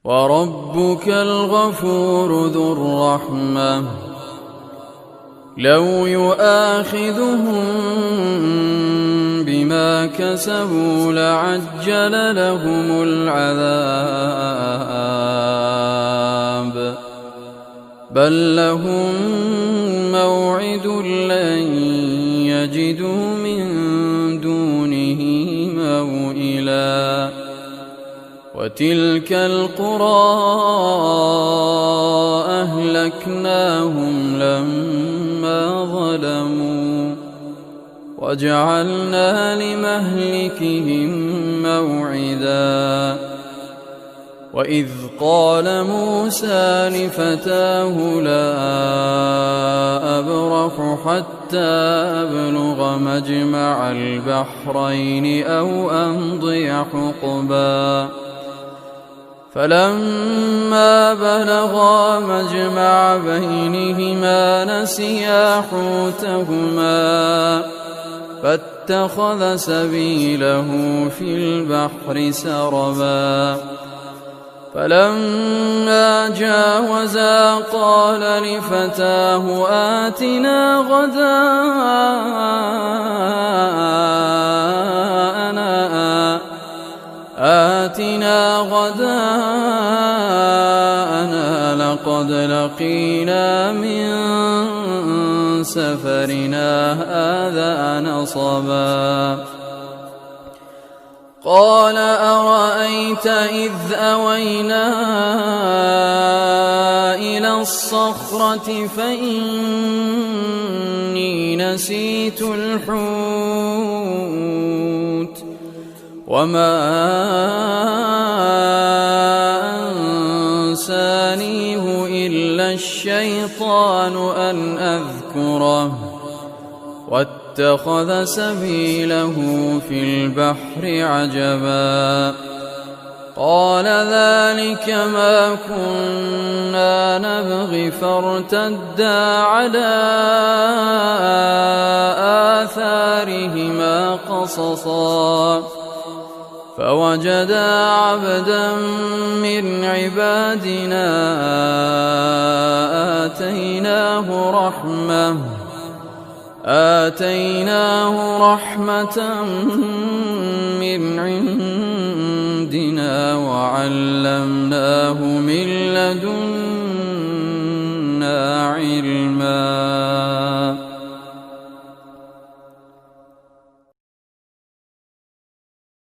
وربك الغفور ذو الرحمة لو يؤاخذهم بما كسبوا لعجل لهم العذاب بل لهم موعد لن يجدوا من دونه موئلا وتلك القرى أهلكناهم لما ظلموا وجعلنا لمهلكهم موعدا وإذ قال موسى لفتاه لا أبرح حتى أبلغ مجمع البحرين أو أمضي حقبا فلما بلغا مجمع بينهما نسيا حوتهما فاتخذ سبيله في البحر سربا فلما جاوزا قال لفتاه آتنا غداءنا لقد لقينا من سفرنا هذا نصبا قال أرأيت إذ أوينا إلى الصخرة فإني نسيت الحوت وما أنسانيه إلا الشيطان أن أذكره واتخذ سبيله في البحر عجبا قال ذلك ما كنا نبغي فارتدا على آثارهما قصصا فوجدا عبدا من عبادنا آتيناه رحمة من عندنا وعلمناه من لدنا علما